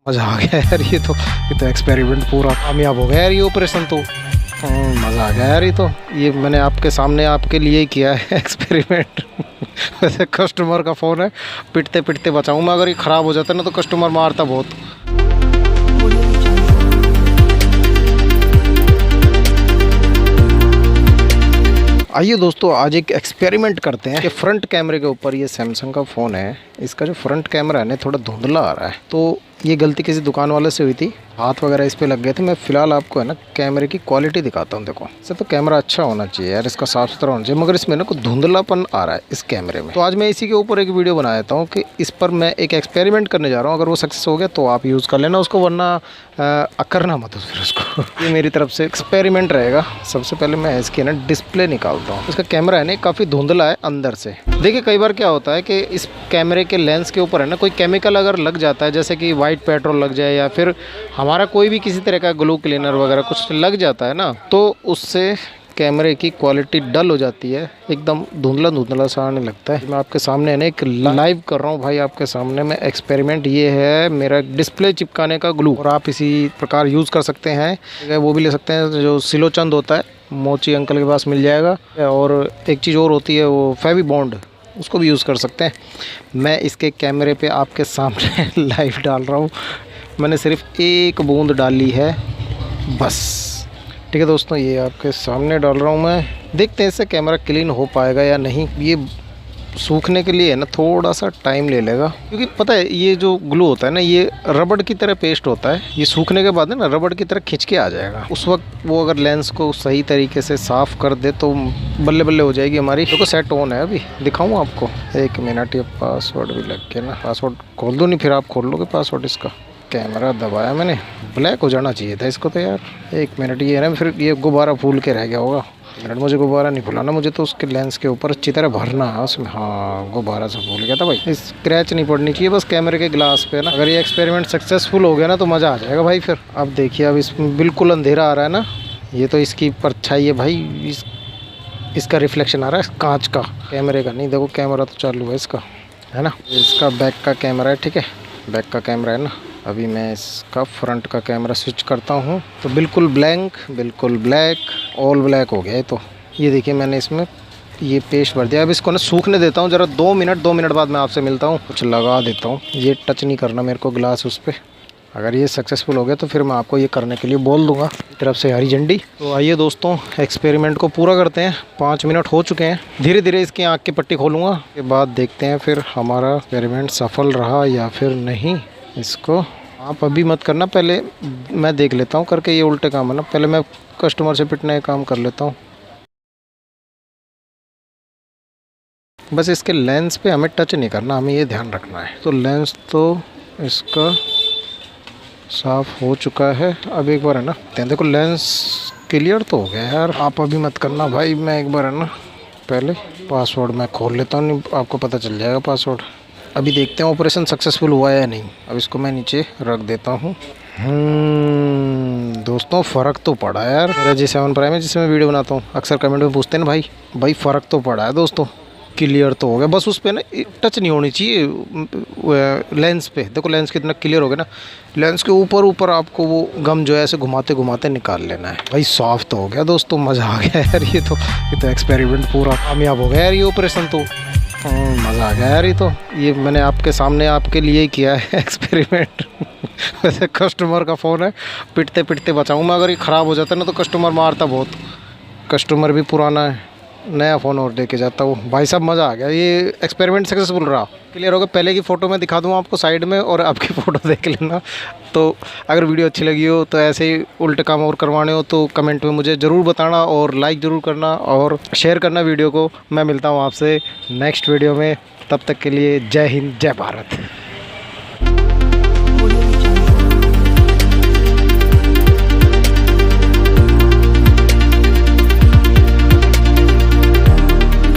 मज़ा आ गया यार। ये तो एक्सपेरिमेंट पूरा कामयाब हो गया यार। ये ऑपरेशन तो मज़ा आ गया यार। ये मैंने आपके सामने आपके लिए ही किया है एक्सपेरिमेंट। वैसे कस्टमर का फ़ोन है, पिटते पिटते बचाऊँ मैं। अगर ये ख़राब हो जाता ना तो कस्टमर मारता बहुत। आइए दोस्तों, आज एक एक्सपेरिमेंट करते हैं कि फ्रंट कैमरे के ऊपर ये सैमसंग का फ़ोन है, इसका जो फ्रंट कैमरा है ना थोड़ा धुंधला आ रहा है। तो ये गलती किसी दुकान वाले से हुई थी, हाथ वगैरह इस पे लग गए थे। मैं फ़िलहाल आपको है ना कैमरे की क्वालिटी दिखाता हूँ। देखो इससे तो कैमरा अच्छा होना चाहिए यार, इसका साफ़ सुथरा होना चाहिए, मगर इसमें ना कुछ धुंधलापन आ रहा है इस कैमरे में। तो आज मैं इसी के ऊपर एक वीडियो बना देता हूँ कि इस पर मैं एक एक्सपेरिमेंट करने जा रहा हूँ। अगर वो सक्सेस हो गया तो आप यूज़ कर लेना उसको, वरना करना मत फिर उसको। ये मेरी तरफ से एक्सपेरिमेंट रहेगा। सबसे पहले मैं इसकी ना डिस्प्ले निकालता हूँ। इसका कैमरा है ना काफ़ी धुंधला है अंदर से। देखिए कई बार क्या होता है कि इस कैमरे के लेंस के ऊपर है ना कोई केमिकल अगर लग जाता है, जैसे कि वाइट पेट्रोल लग जाए या फिर हमारा कोई भी किसी तरह का ग्लो क्लीनर वगैरह कुछ लग जाता है ना, तो उससे कैमरे की क्वालिटी डल हो जाती है, एकदम धुंधला धुंधला सा आने लगता है। मैं आपके सामने है ना एक लाइव कर रहा हूँ भाई आपके सामने में एक्सपेरिमेंट। ये है मेरा डिस्प्ले चिपकाने का ग्लू, और आप इसी प्रकार यूज़ कर सकते हैं। वो भी ले सकते हैं जो सिलोचंद होता है, मोची अंकल के पास मिल जाएगा। और एक चीज़ और होती है वो फेवी बॉन्ड, उसको भी यूज़ कर सकते हैं। मैं इसके कैमरे पे आपके सामने लाइव डाल रहा हूँ। मैंने सिर्फ एक बूंद डाली है बस, ठीक है दोस्तों। ये आपके सामने डाल रहा हूँ मैं। देखते हैं इससे कैमरा क्लीन हो पाएगा या नहीं। ये सूखने के लिए है ना थोड़ा सा टाइम ले लेगा, क्योंकि पता है ये जो ग्लू होता है ना ये रबड़ की तरह पेस्ट होता है। ये सूखने के बाद है ना रबड़ की तरह खिंच के आ जाएगा। उस वक्त वो अगर लेंस को सही तरीके से साफ़ कर दे तो बल्ले बल्ले हो जाएगी हमारी। देखो सेट ऑन है, अभी दिखाऊँ आपको। 1 मिनट। ये पासवर्ड भी लग के ना, पासवर्ड खोल दो नहीं फिर आप खोल लोगे पासवर्ड इसका। कैमरा दबाया मैंने, ब्लैक हो जाना चाहिए था इसको तो यार। 1 मिनट। ये है ना फिर ये गुब्बारा फूल के रह गया होगा। मिनट मुझे गुब्बारा नहीं फुलाना, मुझे तो उसके लेंस के ऊपर अच्छी तरह भरना है उसमें। हाँ गुब्बारा से फूल गया था भाई। स्क्रैच नहीं पड़नी चाहिए बस कैमरे के ग्लास पे ना। अगर ये एक्सपेरिमेंट सक्सेसफुल हो गया ना तो मज़ा आ जाएगा भाई फिर। अब देखिए अब इसमें बिल्कुल अंधेरा आ रहा है ना, ये तो इसकी परछाई है भाई। इसका रिफ्लेक्शन आ रहा है कांच का, कैमरे का नहीं। देखो कैमरा तो चालू है इसका, है ना। इसका बैक का कैमरा है, ठीक है, बैक का कैमरा है ना। अभी मैं इसका फ्रंट का कैमरा स्विच करता हूँ तो बिल्कुल ब्लैंक, बिल्कुल ब्लैक, ऑल ब्लैक हो गया है। तो ये देखिए मैंने इसमें ये पेस्ट भर दिया। अब इसको ना सूखने देता हूँ ज़रा 2 मिनट। 2 मिनट बाद मैं आपसे मिलता हूँ। कुछ लगा देता हूँ, ये टच नहीं करना मेरे को ग्लास उस पर। अगर ये सक्सेसफुल हो गया तो फिर मैं आपको ये करने के लिए बोल दूंगा, तरफ से हरी झंडी। तो आइए दोस्तों एक्सपेरिमेंट को पूरा करते हैं। 5 मिनट हो चुके हैं। धीरे धीरे इसकी आँख की पट्टी खोलूँगा, के बाद देखते हैं फिर हमारा एक्सपेरिमेंट सफल रहा या फिर नहीं। इसको आप अभी मत करना, पहले मैं देख लेता हूँ करके। ये उल्टे काम है ना, पहले मैं कस्टमर से पिटने का काम कर लेता हूँ। बस इसके लेंस पे हमें टच नहीं करना, हमें ये ध्यान रखना है। तो लेंस तो इसका साफ हो चुका है। अब एक बार है ना देखो लेंस क्लियर तो हो गया यार। आप अभी मत करना भाई, मैं एक बार है ना पहले पासवर्ड मैं खोल लेता हूँ, नहीं आपको पता चल जाएगा पासवर्ड। अभी देखते हैं ऑपरेशन सक्सेसफुल हुआ है या नहीं। अब इसको मैं नीचे रख देता हूँ। दोस्तों फ़र्क तो पड़ा यार। मेरा G7 प्राइम है जिससे मैं वीडियो बनाता हूँ, अक्सर कमेंट में पूछते हैं ना भाई फ़र्क तो पड़ा है दोस्तों। क्लियर तो हो गया, बस उस पर ना टच नहीं होनी चाहिए लेंस पे। देखो लेंस कितना क्लियर हो गया ना। लेंस के ऊपर ऊपर आपको वो गम जो है ऐसे घुमाते घुमाते निकाल लेना है भाई। सॉफ्ट तो हो गया दोस्तों, मज़ा आ गया यार। ये तो एक्सपेरिमेंट पूरा कामयाब हो गया यार। ये ऑपरेशन तो मज़ा आ गया यार। ये मैंने आपके सामने आपके लिए ही किया है एक्सपेरिमेंट। वैसे कस्टमर का फ़ोन है, पिटते पिटते बचाऊँ मैं। अगर ये ख़राब हो जाता ना तो कस्टमर मारता बहुत। कस्टमर भी पुराना है, नया फ़ोन और दे के जाता हूँ भाई साहब। मज़ा आ गया, ये एक्सपेरिमेंट सक्सेसफुल रहा। क्लियर होगा। पहले की फ़ोटो मैं दिखा दूँ आपको साइड में, और अब की फ़ोटो देख लेना। तो अगर वीडियो अच्छी लगी हो तो ऐसे ही उल्टे काम और करवाने हो तो कमेंट में मुझे ज़रूर बताना, और लाइक ज़रूर करना और शेयर करना वीडियो को। मैं मिलता हूँ आपसे नेक्स्ट वीडियो में, तब तक के लिए जय हिंद, जय भारत।